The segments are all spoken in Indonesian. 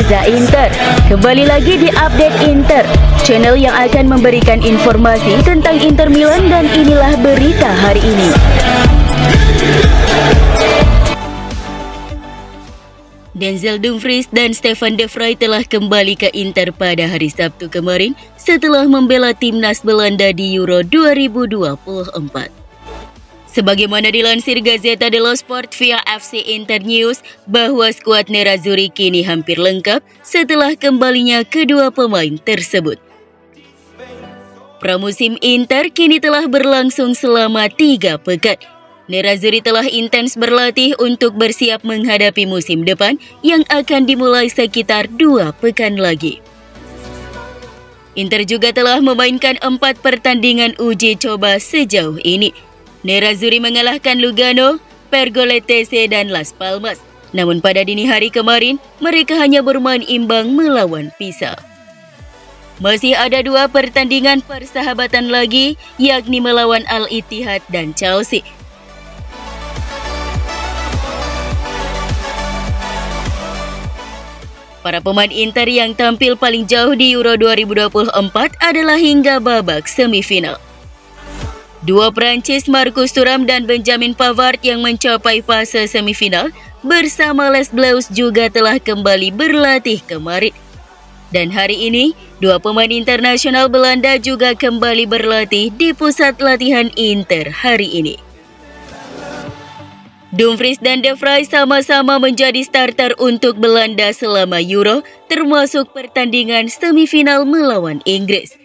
Reza Inter. Kembali lagi di Update Inter, channel yang akan memberikan informasi tentang Inter Milan, dan inilah berita hari ini. Denzel Dumfries dan Stefan De Vrij telah kembali ke Inter pada hari Sabtu kemarin setelah membela timnas Belanda di Euro 2024. Sebagaimana dilansir Gazzetta dello Sport via FC Inter News bahwa skuad Nerazzurri kini hampir lengkap setelah kembalinya kedua pemain tersebut. Pramusim Inter kini telah berlangsung selama 3 pekan. Nerazzurri telah intens berlatih untuk bersiap menghadapi musim depan yang akan dimulai sekitar 2 pekan lagi. Inter juga telah memainkan 4 pertandingan uji coba sejauh ini. Nerazzurri mengalahkan Lugano, Pergolese dan Las Palmas. Namun pada dini hari kemarin, mereka hanya bermain imbang melawan Pisa. Masih ada 2 pertandingan persahabatan lagi, yakni melawan Al-Ittihad dan Chelsea. Para pemain Inter yang tampil paling jauh di Euro 2024 adalah hingga babak semifinal. 2 Prancis, Marcus Thuram dan Benjamin Pavard yang mencapai fase semifinal bersama Les Bleus juga telah kembali berlatih kemarin. Dan hari ini, 2 pemain internasional Belanda juga kembali berlatih di pusat latihan Inter hari ini. Dumfries dan De Vrij sama-sama menjadi starter untuk Belanda selama Euro, termasuk pertandingan semifinal melawan Inggris.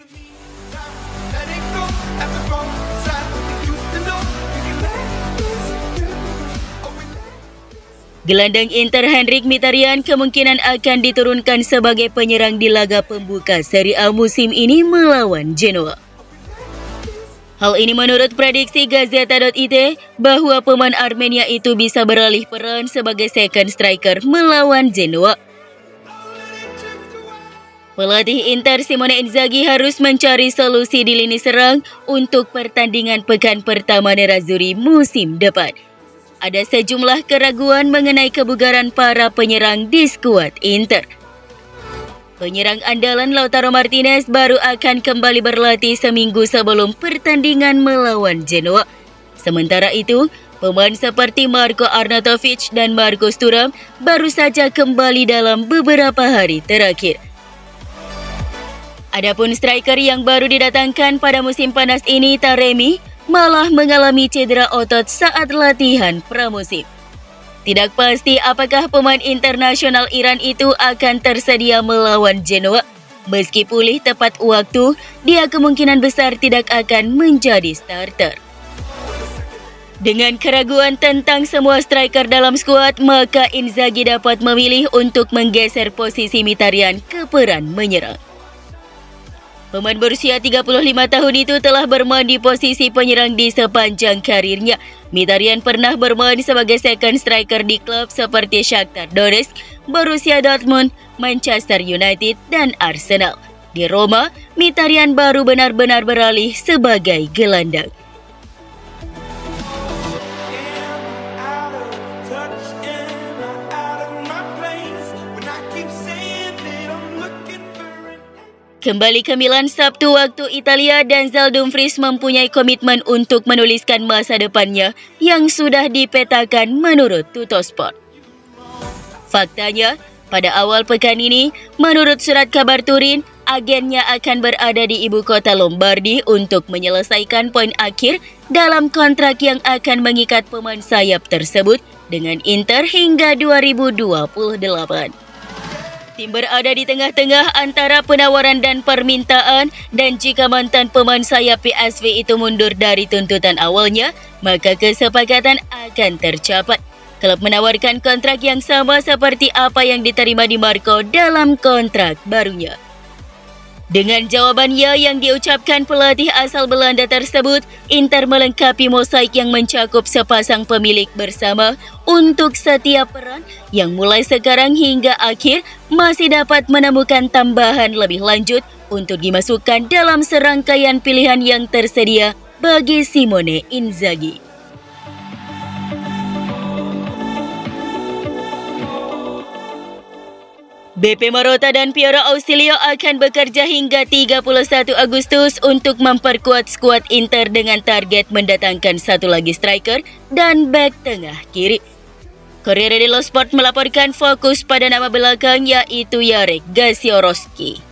Gelandang Inter Henrikh Mkhitaryan kemungkinan akan diturunkan sebagai penyerang di laga pembuka Serie A musim ini melawan Genoa. Hal ini menurut prediksi Gazzetta.it bahwa pemain Armenia itu bisa beralih peran sebagai second striker melawan Genoa. Pelatih Inter Simone Inzaghi harus mencari solusi di lini serang untuk pertandingan pekan pertama Nerazzurri musim depan. Ada sejumlah keraguan mengenai kebugaran para penyerang di skuad Inter. Penyerang andalan Lautaro Martinez baru akan kembali berlatih seminggu sebelum pertandingan melawan Genoa. Sementara itu, pemain seperti Marko Arnautovic dan Marcus Thuram baru saja kembali dalam beberapa hari terakhir. Adapun striker yang baru didatangkan pada musim panas ini, Taremi, malah mengalami cedera otot saat latihan pramusim. Tidak pasti apakah pemain internasional Iran itu akan tersedia melawan Genoa. Meski pulih tepat waktu, dia kemungkinan besar tidak akan menjadi starter. Dengan keraguan tentang semua striker dalam skuad, maka Inzaghi dapat memilih untuk menggeser posisi Mkhitaryan ke peran menyerang. Pemain berusia 35 tahun itu telah bermain di posisi penyerang di sepanjang karirnya. Mkhitaryan pernah bermain sebagai second striker di klub seperti Shakhtar Donetsk, Borussia Dortmund, Manchester United, dan Arsenal. Di Roma, Mkhitaryan baru benar-benar beralih sebagai gelandang. Kembali ke Milan Sabtu waktu Italia, Denzel Dumfries mempunyai komitmen untuk menuliskan masa depannya yang sudah dipetakan menurut Tuttosport. Faktanya, pada awal pekan ini, menurut surat kabar Turin, agennya akan berada di ibu kota Lombardi untuk menyelesaikan poin akhir dalam kontrak yang akan mengikat pemain sayap tersebut dengan Inter hingga 2028. Tim berada di tengah-tengah antara penawaran dan permintaan, dan jika mantan pemain sayap PSV itu mundur dari tuntutan awalnya, maka kesepakatan akan tercapai. Klub menawarkan kontrak yang sama seperti apa yang diterima Di Marco dalam kontrak barunya. Dengan jawaban ya yang diucapkan pelatih asal Belanda tersebut, Inter melengkapi mosaik yang mencakup sepasang pemilik bersama untuk setiap peran yang mulai sekarang hingga akhir masih dapat menemukan tambahan lebih lanjut untuk dimasukkan dalam serangkaian pilihan yang tersedia bagi Simone Inzaghi. BP Marotta dan Piero Ausilio akan bekerja hingga 31 Agustus untuk memperkuat skuad Inter dengan target mendatangkan satu lagi striker dan bek tengah kiri. Corriere dello Sport melaporkan fokus pada nama belakang yaitu Jarek Gaciorowski.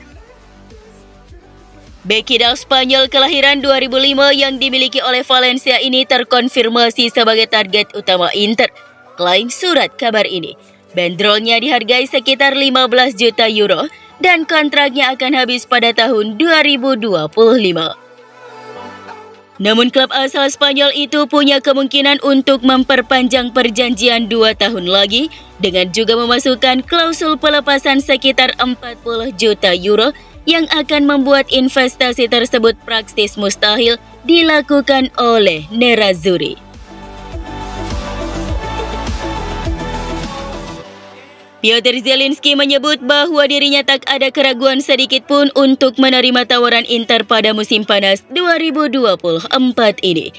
Bek kidal Spanyol kelahiran 2005 yang dimiliki oleh Valencia ini terkonfirmasi sebagai target utama Inter. Klaim surat kabar ini. Bandrolnya dihargai sekitar 15 juta euro dan kontraknya akan habis pada tahun 2025. Namun klub asal Spanyol itu punya kemungkinan untuk memperpanjang perjanjian 2 tahun lagi dengan juga memasukkan klausul pelepasan sekitar 40 juta euro yang akan membuat investasi tersebut praktis mustahil dilakukan oleh Nerazzurri. Piotr Zielinski menyebut bahwa dirinya tak ada keraguan sedikit pun untuk menerima tawaran Inter pada musim panas 2024 ini.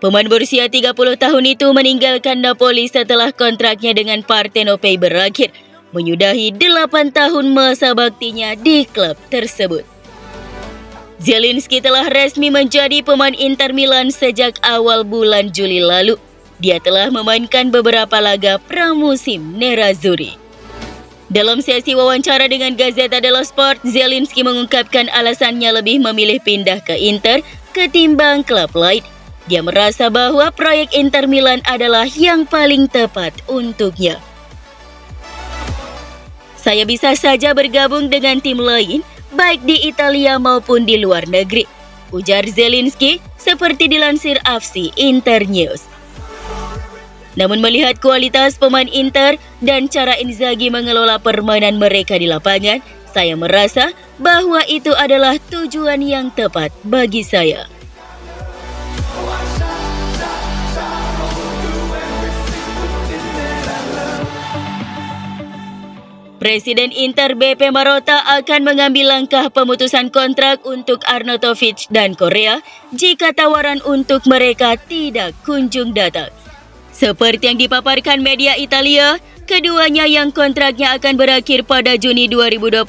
Pemain berusia 30 tahun itu meninggalkan Napoli setelah kontraknya dengan Partenope berakhir, menyudahi 8 tahun masa baktinya di klub tersebut. Zielinski telah resmi menjadi pemain Inter Milan sejak awal bulan Juli lalu. Dia telah memainkan beberapa laga pramusim Nerazzurri. Dalam sesi wawancara dengan Gazzetta dello Sport, Zielinski mengungkapkan alasannya lebih memilih pindah ke Inter ketimbang klub lain. Dia merasa bahwa proyek Inter Milan adalah yang paling tepat untuknya. Saya bisa saja bergabung dengan tim lain, baik di Italia maupun di luar negeri, ujar Zielinski seperti dilansir AFC Internews. Namun melihat kualitas pemain Inter dan cara Inzaghi mengelola permainan mereka di lapangan, saya merasa bahwa itu adalah tujuan yang tepat bagi saya. Presiden Inter BP Marotta akan mengambil langkah pemutusan kontrak untuk Arnautovic dan Korea jika tawaran untuk mereka tidak kunjung datang. Seperti yang dipaparkan media Italia, keduanya yang kontraknya akan berakhir pada Juni 2025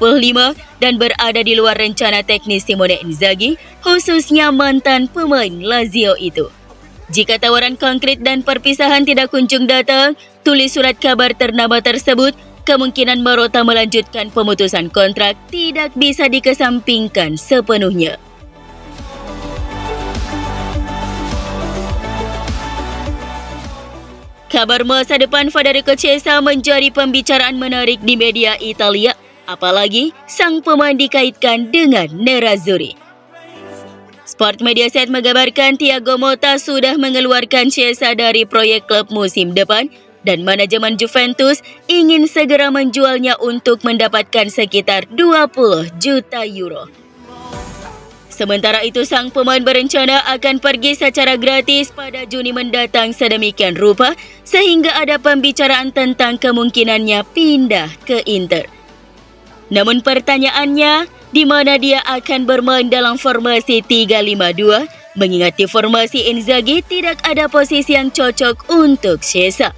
dan berada di luar rencana teknis Simone Inzaghi, khususnya mantan pemain Lazio itu. Jika tawaran konkret dan perpisahan tidak kunjung datang, tulis surat kabar ternama tersebut, kemungkinan Marotta melanjutkan pemutusan kontrak tidak bisa dikesampingkan sepenuhnya. Kabar masa depan Federico Chiesa menjadi pembicaraan menarik di media Italia, apalagi sang pemain dikaitkan dengan Nerazzurri. Sport Mediaset mengabarkan Thiago Motta sudah mengeluarkan Chiesa dari proyek klub musim depan dan manajemen Juventus ingin segera menjualnya untuk mendapatkan sekitar 20 juta euro. Sementara itu, sang pemain berencana akan pergi secara gratis pada Juni mendatang sedemikian rupa sehingga ada pembicaraan tentang kemungkinannya pindah ke Inter. Namun pertanyaannya, di mana dia akan bermain dalam formasi 3-5-2, mengingat di formasi Inzaghi tidak ada posisi yang cocok untuk Chiesa.